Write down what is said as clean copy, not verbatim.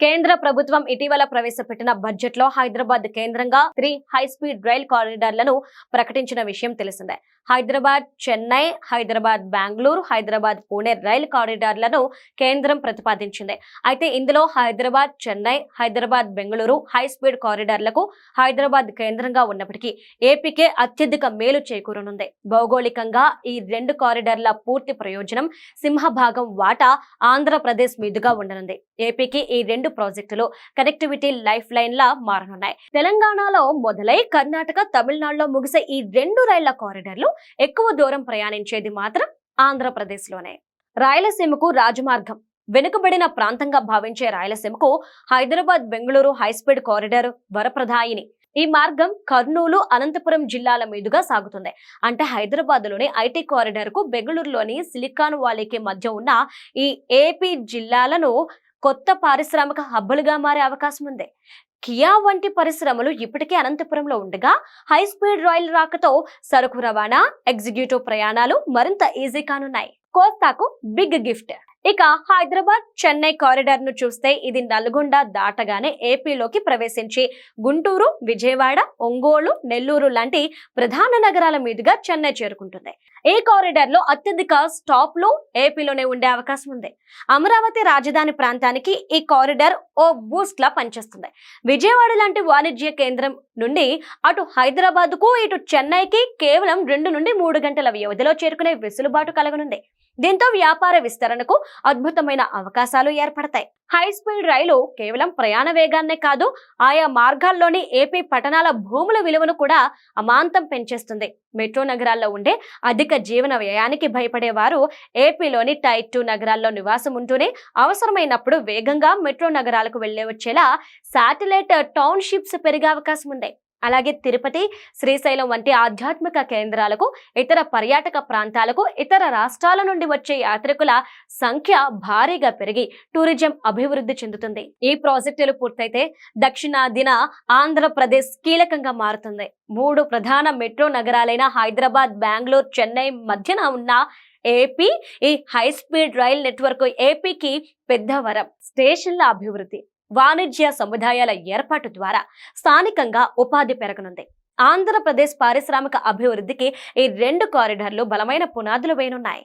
కేంద్ర ప్రభుత్వం ఇటీవల ప్రవేశపెట్టిన బడ్జెట్ లో హైదరాబాద్ కేంద్రంగా 3 హై స్పీడ్ రైల్ కారిడార్లను ప్రకటించిన విషయం తెలిసిందే. హైదరాబాద్ చెన్నై, హైదరాబాద్ బెంగళూరు, హైదరాబాద్ పూణే రైల్ కారిడార్లను కేంద్రం ప్రతిపాదించింది. అయితే ఇందులో హైదరాబాద్ చెన్నై, హైదరాబాద్ బెంగళూరు హై స్పీడ్ కారిడార్లకు హైదరాబాద్ కేంద్రంగా ఉన్నప్పటికీ ఏపీకే అత్యధిక మేలు చేకూరనుంది. భౌగోళికంగా ఈ రెండు కారిడార్ల పూర్తి ప్రయోజనం సింహభాగం వాటా ఆంధ్రప్రదేశ్ మీదుగా ఉండనుంది. ఏపీకి ఈ రెండు ప్రాజెక్టులు కనెక్టివిటీ లైఫ్ లైన్ లా మారనున్నాయి. తెలంగాణలో మొదలై కర్ణాటక, తమిళనాడులో ముగిసే ఈ రెండు రైళ్ల కారిడార్లు ఎక్కువ దూరం ప్రయాణించేది మాత్రం ఆంధ్రప్రదేశ్ లోనే. రాయలసీమకు రాజమార్గం వెనుకబడిన ప్రాంతంగా భావించే రాయలసీమకు హైదరాబాద్ బెంగళూరు హైస్పీడ్ కారిడార్ వరప్రదాయిని. ఈ మార్గం కర్నూలు, అనంతపురం జిల్లాల మీదుగా సాగుతుంది. అంటే హైదరాబాద్ లోని ఐటీ కారిడార్ కు బెంగళూరులోని సిలికాన్ వాలీకి మధ్య ఉన్న ఈ ఏపీ జిల్లాలను కొత్త పారిశ్రామిక హబ్బులుగా మారే అవకాశం ఉంది. కియా వంటి పరిశ్రమలు ఇప్పటికే అనంతపురంలో ఉండగా హై స్పీడ్ రైలు రాకతో సరుకు రవాణా, ఎగ్జిక్యూటివ్ ప్రయాణాలు మరింత ఈజీ కానున్నాయి. కోస్తాకు బిగ్ గిఫ్ట్. ఇక హైదరాబాద్ చెన్నై కారిడార్ ను చూస్తే ఇది నల్గొండ దాటగానే ఏపీలోకి ప్రవేశించి గుంటూరు, విజయవాడ, ఒంగోలు, నెల్లూరు లాంటి ప్రధాన నగరాల మీదుగా చెన్నై చేరుకుంటుంది. ఈ కారిడార్ లో అత్యధిక స్టాప్లు ఏపీలోనే ఉండే అవకాశం ఉంది. అమరావతి రాజధాని ప్రాంతానికి ఈ కారిడార్ ఓ బూస్ట్ లా పనిచేస్తుంది. విజయవాడ లాంటి వాణిజ్య కేంద్రం నుండి అటు హైదరాబాద్ కు, ఇటు చెన్నైకి కేవలం 2 నుండి 3 గంటల వ్యవధిలో చేరుకునే వెసులుబాటు కలగనుంది. దీంతో వ్యాపార విస్తరణకు అద్భుతమైన అవకాశాలు ఏర్పడతాయి. హై స్పీడ్ రైలు కేవలం ప్రయాణ వేగాన్నే కాదు, ఆయా మార్గాల్లోని ఏపీ పట్టణాల భూముల విలువను కూడా అమాంతం పెంచేస్తుంది. మెట్రో నగరాల్లో ఉండే అధిక జీవన వ్యయానికి భయపడేవారు ఏపీలోని టైర్ 2 నగరాల్లో నివాసం ఉంటూనే అవసరమైనప్పుడు వేగంగా మెట్రో నగరాలకు వెళ్లే వచ్చేలా శాటిలైట్ టౌన్షిప్స్ పెరిగే అవకాశం ఉంది. అలాగే తిరుపతి, శ్రీశైలం వంటి ఆధ్యాత్మిక కేంద్రాలకు, ఇతర పర్యాటక ప్రాంతాలకు ఇతర రాష్ట్రాల నుండి వచ్చే యాత్రికుల సంఖ్య భారీగా పెరిగి టూరిజం అభివృద్ధి చెందుతుంది. ఈ ప్రాజెక్టులు పూర్తయితే దక్షిణాదిన ఆంధ్రప్రదేశ్ కీలకంగా మారుతుంది. 3 ప్రధాన మెట్రో నగరాలైన హైదరాబాద్, బెంగళూరు, చెన్నై మధ్యన ఉన్న ఏపీ ఈ హై స్పీడ్ రైల్ నెట్వర్క్ ఏపీకి పెద్ద వరం. స్టేషన్ల అభివృద్ధి, వాణిజ్య సముదాయాల ఏర్పాటు ద్వారా స్థానికంగా ఉపాధి పెరగనుంది. ఆంధ్రప్రదేశ్ పారిశ్రామిక అభివృద్ధికి ఈ రెండు కారిడార్లు బలమైన పునాదులు వేయనున్నాయి.